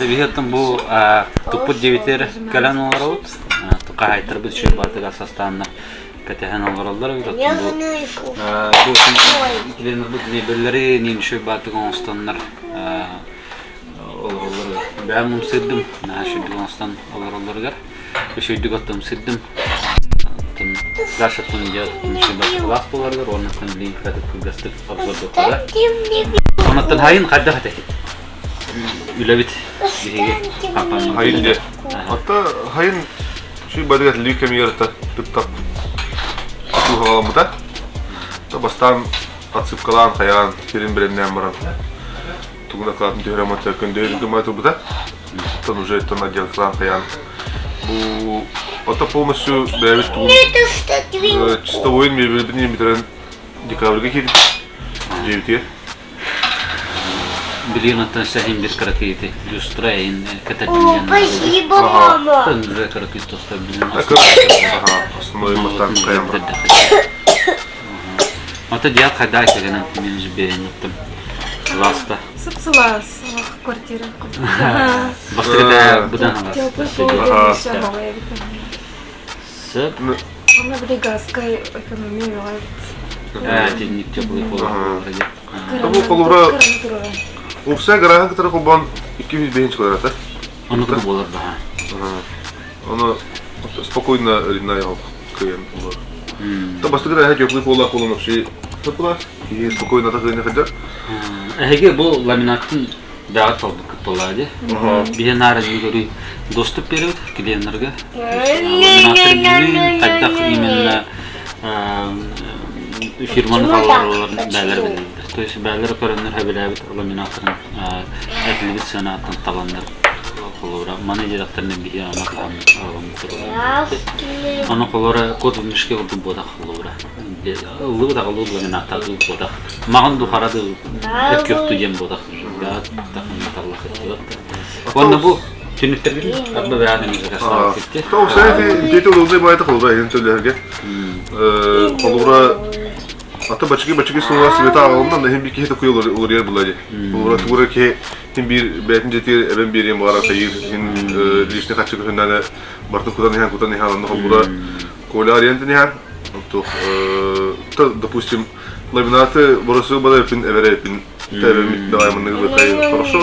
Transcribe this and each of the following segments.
Табиғаттан бұл тұппыт дебеттері кәлән олар ауыт. Тұққа айтыр біз шөй бартыға састағына кәтәхән олар олар ауыт. Бұл келенір бұл небелері нен шөй бартыға оңыстанлар олар олар. Бәм ұмсырдым, шөйдік оңыстан олар оларғар. Шөйдік аттым сырдым. Ғашықтың жадықтың шөй бартыға лақ боларғар. Онықтың лейін кәтіп күлгістік обзорды қада. Онықтың хайын қадда қатекет. Үләбит компания. Hayın de. Hatta hayın şu balık lükem yarıta tutup tuğalamı da. Da bastan atsıp kalan kayan kirin birenden varan. Tuğuna kalan diğerama takın değerli matı bu da. Tan уже это надел kalan kayan. Bu hatta полностью böyle tuğun. Чисто oyun birbirini bitiren dekabrga gidip девятие. Билиноттан сәхин бір қаракейті, люстрайын, каталиниян. Спасибо, мама. Тәнді қаракейті тоста білін. Основной мастан қаян бар. Ата дият қайда кегенен мен жіберен ұттым. Ласта. Сыпсылас квартира. Бастырда бұдан алас. Теплый пол, еще новая витамина. Сып. Она бригадская экономия нравится. Денник теплый пол. Bu kolura Ufsa garahan katara kolban 205 квадрата. Onu da болар да. Onu спокойно рядная клиент было. То бастыгра хәҗә теплый пола колын вообще топла и спокойно так не ходят. Әге бұл ламинаттың бәғат талдық болады. Бейін арызы көрі доступ береді клиентлерге. Ламинаттыр білмейін, қайдақ именно фирманы қалаларын бәлер білді. То есть бәлер көрінер әбіләбіт ламинаттырын әкілбіт сәнаттың таландар қолуыра. Маны дедақтарына бейі ана қамын ағымын тұрған. Аны қолуыра код өмішке ұрды бодақ қолуыра. Ұлығы да қолуы ламинаттағы бодақ. Мағын дұқарады әккөпті дем бодақ. Бәғат тақын металлақ етті. Онда бұл түніктер білін? Абба бәғадымызға қасылап кетті. То сәйті деті ұлғызай байты қолуыра ең төлерге. Қолуыра ата бачыги суға света ағылымдан hem bir kehte kuyulur olur yer buladı. Bu tuğra ki hem bir betin jetir eben bir yer bağıra sayır. Hem lişne kaçı köyünden bartın kutan nihan anlı kolura kola ariyente nihan. То, допустим, ламинаты боросу бада yapın evere yapın. Tabii devamını böyle хорошо.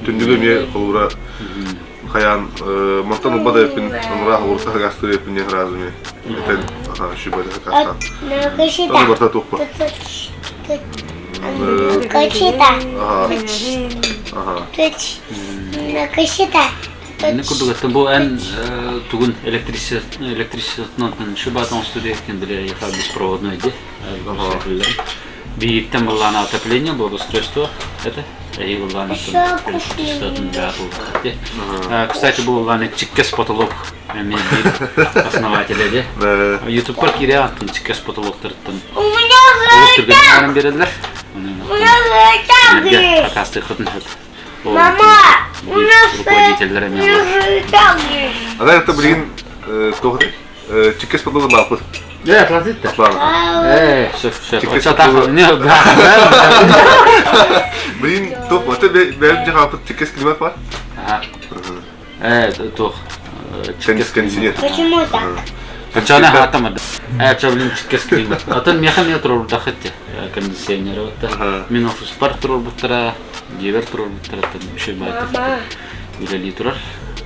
Tündüğü mi kolura kayan mantan bada yapın. Onlara orta gastı yapın ya razı mı? Aha şu böyle kastan. Tabii barta tokpa. Качета. Aha. Качета. Ne kurduk bu en tugun elektrisitetinin şu batın stüdyo kendileri yapar беспроводныйdı. Bir там было на отопление, благоустройство, это и было на Кстати, был на чиккес потолок, основатель, YouTube парк ириантын чиккес потолоктарын. У меня Олустурган бередилер. Акасты хытын. Мама, у нас руководитель А да это блин кто чиккес потолок балпы. Да, платит-то. Шеф. Не, Блин, топ, вот тебе берем жахапы чиккес климат бар? тоқ. Кондиционер. Почему так? Качана хатамады. Чаблин чиккес климат. Атын механик турur дахытты. Кондиционер отта. Мен офис бар турur буттара, жебер турur буттара шөй байты. Билели турар.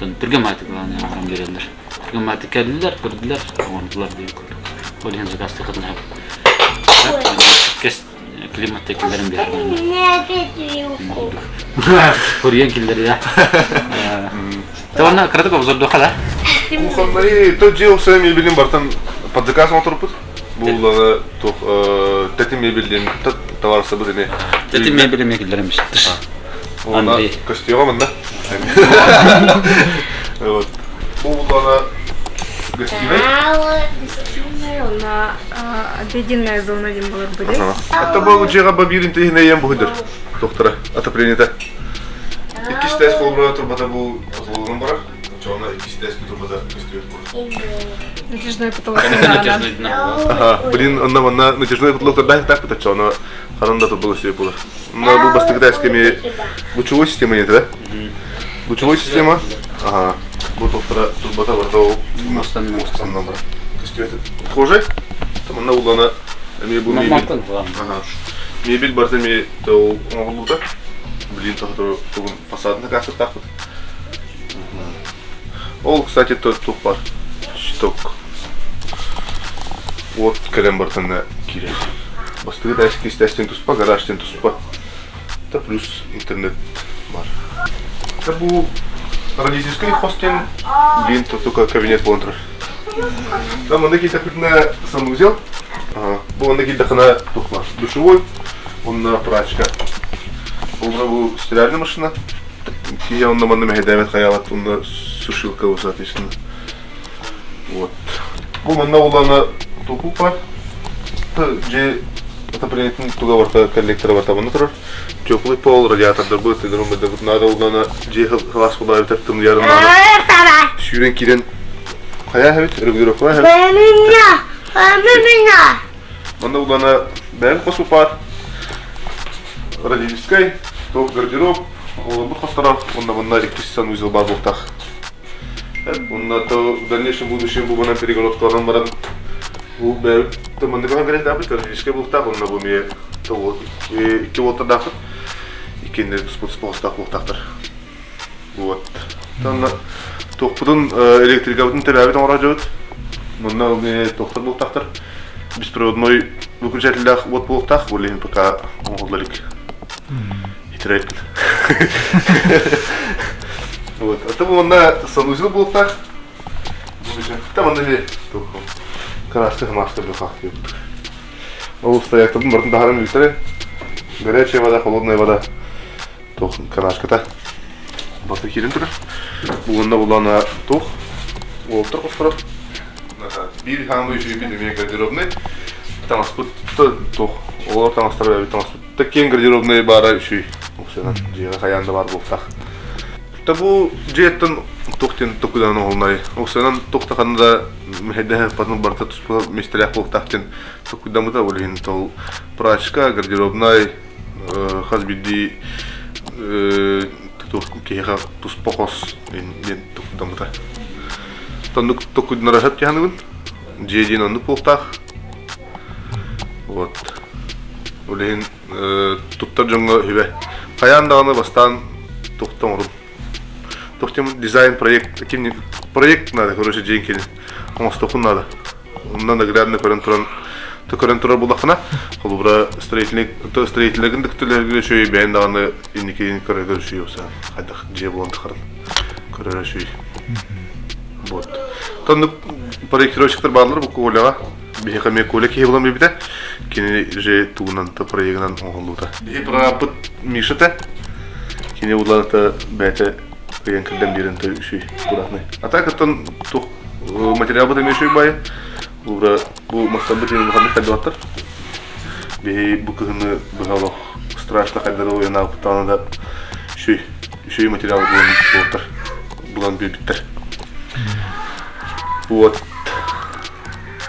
Түрге майты кыланы ағам берелдер. Түрге майты кәділдер, көрділер, оңындылар дейін көрді. Ол енді қасты қытын әп. Кес климатты келдерін берді. Көрген келдері, да. Таванна қыратып обзорды оқала? Уханнари, тот жел своим мебелем бартан под заказом отырпыз. Бұл тәтім мебелден товар сабыр ене. Тәтім мебелем екілдеріміз. Она костюма мында. Вот. Бұл ана гостиной. Она обеденная зона дем была бы. Это был жега бабирин тегине ем бухидер. Доктора отоплениеде. Икистес колбара турбата бұл азылығын барар. Чоғына икистес турбата кестюет бар. Натяжной потолок. Блин, она натяжной потолок тогда так пытать, что она харанда тут было себе было. Но был бастыгдайскими лучевой системой нет, да? Лучевой система. Ага. Вот автора турбота вартау. Мостан номер. Похоже? Там она улана. Маматан вам. Ага. Мебель бартами то оңолута. Блин, то фасадный касса так вот. Ол, кстати, тут бар. Шток. Вот калем бартана кирет. Бастыгы да естественно туспа, гараж тен туспа. Это плюс интернет бар. Это был родительский хостел. Блин, тут только кабинет плантер. Там он такие так на санузел. Был он такие так на тухла. Душевой. Он на прачка. Был стиральная машина. Я он на манном хедамет хаялат, он на сушилка его соответственно. Вот. Был он на улана тухупа. Где это принято туда варта коллектора варта монитор. Теплый пол, радиатор будет, и думаю, надо улана где глаз подавить, это там ярым надо. Сюрен кирен. Хая хавит, регулировка хавит. Надо улана бәл косупар. Родительской, ток гардероб. Он будет постараться, он на электричество санузел бар болтах. Он на то в дальнейшем будущем был на перегородку баран. Bu teman-teman gayet dapat terus kayak bukan tahun nabu mi tahu kilo terdapat ikan itu spot tak bukan buat tanah tuh pun elektrik itu terlalu orang jauh mana mi tuh bukan bis проводной выключатель вот bukan boleh pakai modalik hitrek вот это mana sanuzil bukan teman demi tuh Красный масло для хахи. Ну, стоят тут мертвые дары милитари. Горячая вода, холодная вода. Тох канашка-то. Вот такие рентуры. Буланна булана тох. Вот так вот. Bir hamı işi bilmeye garderobne. Там спут тох. Олар там оставляют там спут. Такие гардеробные бара işi. Оксана, где хаянда бар болтах. Табу жеттен тохтен токудан олнай. Оксанан тохтаханда мехедеhe потом барта туспа мистелях болтахтен токудамыта олин тол прачка гардеробнай хазбиди тох кеха туспохос ин токудамыта. Тандук токуднара хап тяханын жедин анду болтах. Вот. Олин туттар жонго хибе. Хаяндааны бастан тохтон Тохтем дизайн проект, таким проект надо, короче, деньги. Он стокун надо. Надо глядно коррентуран. То коррентура была хана. Холубра строительник, то строительник, так то легче и бен давно и никакие корректуры юса. Хотя где был он тхарн. Корректуры. Вот. Там проектировщик барбалар буквально. Бихами коллеги было мне бита. Кини же тунан то проектнан онлута. И про мишата. Кини удлата бета. Yang kedam diren tu sih kuratnya. Atau keton tuh material betul mesih bayar. Bu masam betul yang kami kadang atar. Bi bukan berhalau strashlah kadang yang nak tanah dah sih material bukan atar bukan bitter. Buat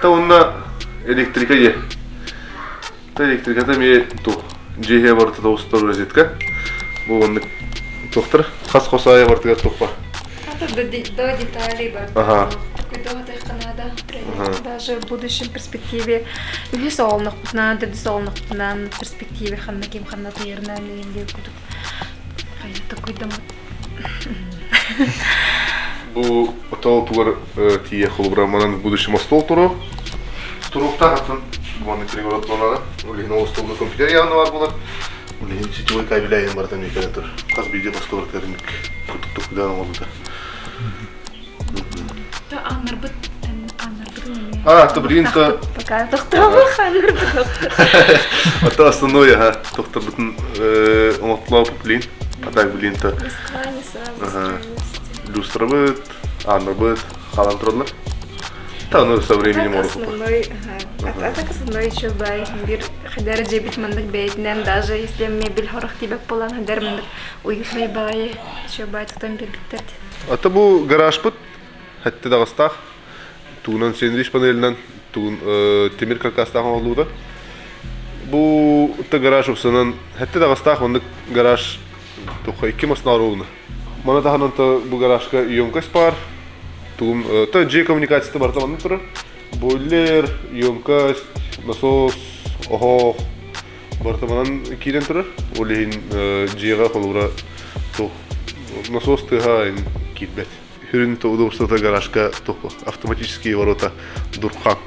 tahun elektrika je. Ta elektrika tu me tuh jihah berarti tu store rezit kan. Bukan Доктор, хас-хосая вартыга тупа. Это до деталей, Ага. Какой-то их Канада. Даже в будущем перспективе. Или солнах, надо солнах, на перспективе ханна кем ханна тирна или куда. Такой дом. Бу отол туар тие холбраманан в будущем стол туро. Турухта хатан. Бу не перегород планада. Или новый стол на компьютере явно var bular. Ulihin siteway kabilayan baratan mikanator. Kas bidya paskor termik. Kutuk dan oldu. Да, анарбит не. То блин, то. Пока доктор анарбит. Это основное, доктор бутын отлау блин. А так блин то. Люстра будет, анарбит, халантродлар. Та ну со временем может быть. А так основной еще бай. Бир хадер джебит мандак бейтнен, даже если мебель хорох тебя полан хадер мандак уютный бай. Еще бай там бирбиттер. Это был гараж пут. Хатты дагыстах. Тунан сендвич панелинен тун темир каркастах олуда. Бу та гараж усанан хатты дагыстах мандак гараж тухай 2 масна ровно. Мана тахананта бу гаражка емкость бар. Тум та G коммуникациясы бар таман тура. Бойлер, емкость, насос, ого. Бар таман кирен тура. Олин G-га холура то насос тыга китбет. Хүрүн то удобството гаражка топо. Автоматические ворота дурхан.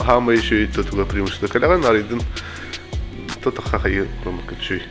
Хама еще и то туга преимущество. Каляган аридин то хахай кромка чуй.